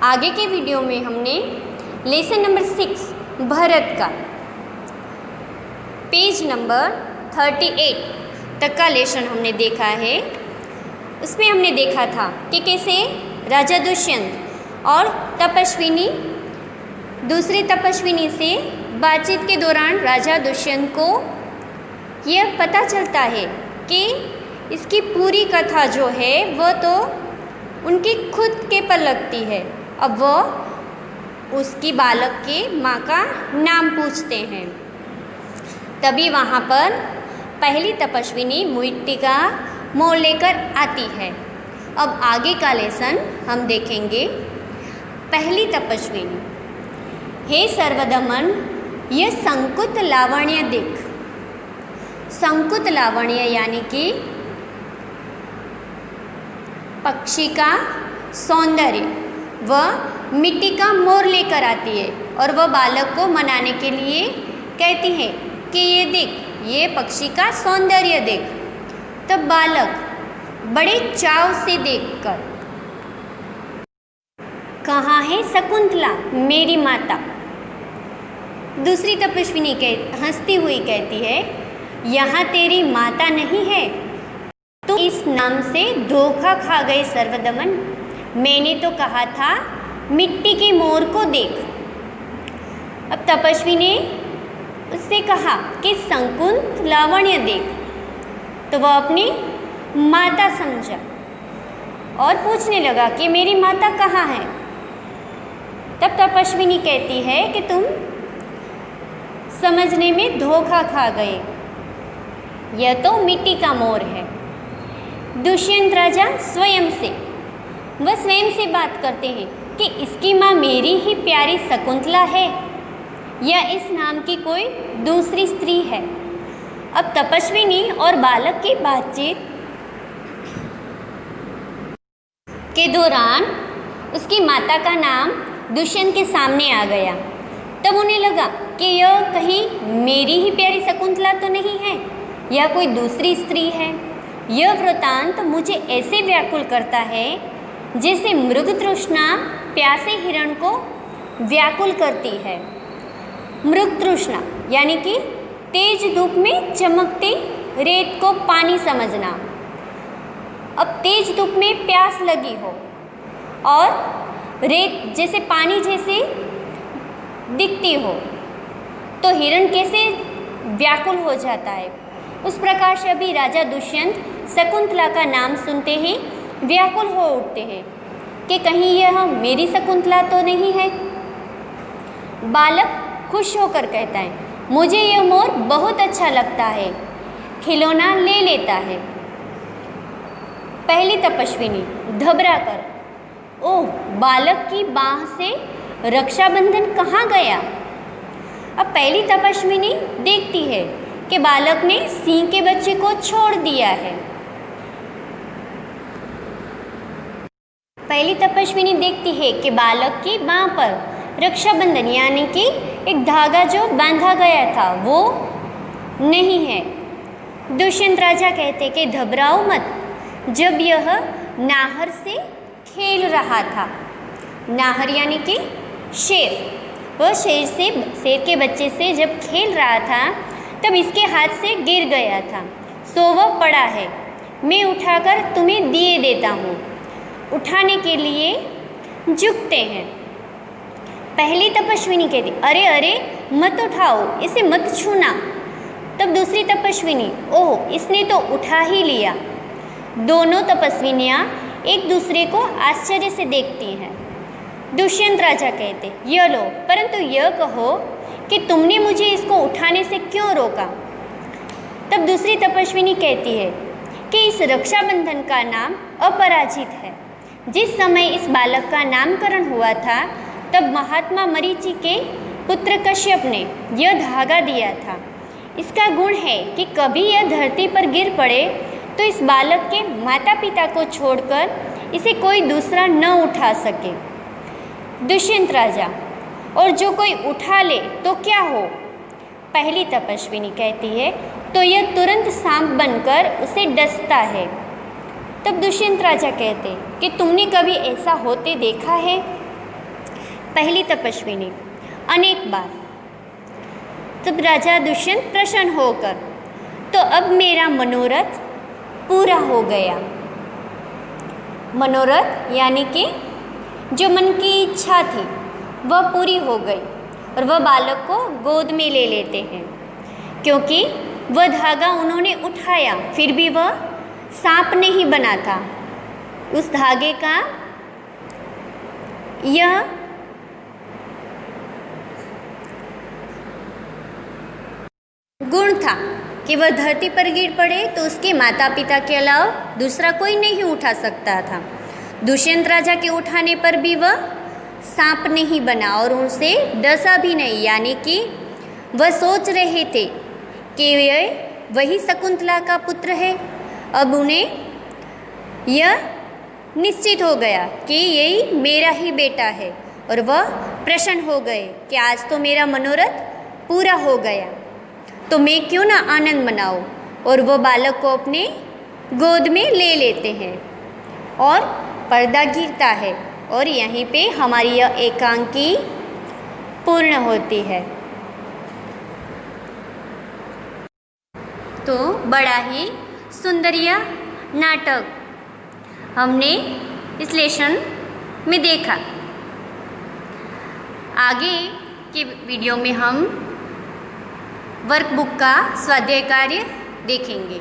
आगे के वीडियो में हमने लेसन नंबर 6 भरत का पेज नंबर 38 तक का लेसन हमने देखा है। उसमें हमने देखा था कि कैसे राजा दुष्यंत और तपस्विनी दूसरे तपस्विनी से बातचीत के दौरान राजा दुष्यंत को यह पता चलता है कि इसकी पूरी कथा जो है वह तो उनकी खुद के पर लगती है। अब वह उसकी बालक के माँ का नाम पूछते हैं। तभी वहाँ पर पहली तपस्विनी मिट्टी का मोल लेकर आती है। अब आगे का लेसन हम देखेंगे। पहली तपस्विनी, हे सर्वदमन, यह संकुत लावण्य देख। संकुत लावण्य यानी कि पक्षी का सौंदर्य। वह मिट्टी का मोर लेकर आती है और वह बालक को मनाने के लिए कहती है कि ये देख, ये पक्षी का सौंदर्य देख। तब बालक बड़े चाव से देखकर, कहाँ है शकुंतला मेरी माता? दूसरी तपस्विनी हंसती हुई कहती है, यहाँ तेरी माता नहीं है, तो इस नाम से धोखा खा गए सर्वदमन। मैंने तो कहा था मिट्टी के मोर को देख। अब तपस्वी ने उससे कहा कि संकुत लावण्य देख, तो वह अपनी माता समझा और पूछने लगा कि मेरी माता कहाँ है? तब तपस्विनी कहती है कि तुम समझने में धोखा खा गए, यह तो मिट्टी का मोर है। दुष्यंत राजा स्वयं से बात करते हैं कि इसकी माँ मेरी ही प्यारी शकुंतला है या इस नाम की कोई दूसरी स्त्री है। अब तपस्विनी और बालक की बातचीत के दौरान उसकी माता का नाम दुष्यंत के सामने आ गया। तब उन्हें लगा कि यह कहीं मेरी ही प्यारी शकुंतला तो नहीं है, यह कोई दूसरी स्त्री है। यह वृतांत मुझे ऐसे व्याकुल करता है जैसे मृग तृष्णा प्यासे हिरण को व्याकुल करती है। मृग तृष्णा यानी कि तेज धूप में चमकती रेत को पानी समझना। अब तेज धूप में प्यास लगी हो और रेत जैसे पानी जैसे दिखती हो तो हिरण कैसे व्याकुल हो जाता है, उस प्रकार से अभी राजा दुष्यंत शकुंतला का नाम सुनते ही व्याकुल हो उठते हैं कि कहीं यह मेरी शकुंतला तो नहीं है। बालक खुश होकर कहता है, मुझे यह मोर बहुत अच्छा लगता है, खिलौना ले लेता है। पहली तपस्विनी घबरा कर, ओह, बालक की बाह से रक्षाबंधन कहाँ गया? अब पहली तपस्विनी देखती है कि बालक ने सिंह के बच्चे को छोड़ दिया है। पहली तपस्विनी देखती है कि बालक की बाँह पर रक्षाबंधन यानी कि एक धागा जो बांधा गया था वो नहीं है। दुष्यंत राजा कहते कि घबराओ मत, जब यह नाहर से खेल रहा था, नाहर यानी कि शेर, वह शेर के बच्चे से जब खेल रहा था तब इसके हाथ से गिर गया था, सो वह पड़ा है। मैं उठाकर तुम्हें दिए देता हूँ। उठाने के लिए झुकते हैं। पहली तपस्विनी कहती, अरे अरे मत उठाओ, इसे मत छूना। तब दूसरी तपस्विनी, ओह, इसने तो उठा ही लिया। दोनों तपस्विनियाँ एक दूसरे को आश्चर्य से देखती हैं। दुष्यंत राजा कहते, यह लो, परंतु यह कहो कि तुमने मुझे इसको उठाने से क्यों रोका? तब दूसरी तपस्विनी कहती है कि इस रक्षाबंधन का नाम अपराजित है। जिस समय इस बालक का नामकरण हुआ था तब महात्मा मरीचि के पुत्र कश्यप ने यह धागा दिया था। इसका गुण है कि कभी यह धरती पर गिर पड़े तो इस बालक के माता पिता को छोड़कर इसे कोई दूसरा न उठा सके। दुष्यंत राजा, और जो कोई उठा ले तो क्या हो? पहली तपस्विनी कहती है, तो यह तुरंत सांप बनकर उसे डसता है। तब दुष्यंत राजा कहते कि तुमने कभी ऐसा होते देखा है? पहली तपस्विनी। अनेक बार। तब राजा दुष्यंत प्रसन्न होकर, तो अब मेरा मनोरथ पूरा हो गया। मनोरथ यानी कि जो मन की इच्छा थी वह पूरी हो गई और वह बालक को गोद में ले लेते हैं, क्योंकि वह धागा उन्होंने उठाया फिर भी वह सांप नहीं बना था। उस धागे का यह गुण था कि वह धरती पर गिर पड़े तो उसके माता पिता के अलावा दूसरा कोई नहीं उठा सकता था। दुष्यंत राजा के उठाने पर भी वह सांप नहीं बना और उनसे डसा भी नहीं, यानी कि वह सोच रहे थे कि यह वही शकुंतला का पुत्र है। अब उन्हें यह निश्चित हो गया कि यही मेरा ही बेटा है और वह प्रसन्न हो गए कि आज तो मेरा मनोरथ पूरा हो गया, तो मैं क्यों ना आनंद मनाऊं। और वह बालक को अपने गोद में ले लेते हैं और पर्दा गिरता है और यहीं पे हमारी यह एकांकी पूर्ण होती है। तो बड़ा ही सुंदर यह नाटक हमने इस लेसन में देखा। आगे के वीडियो में हम वर्कबुक का स्वाध्याय कार्य देखेंगे।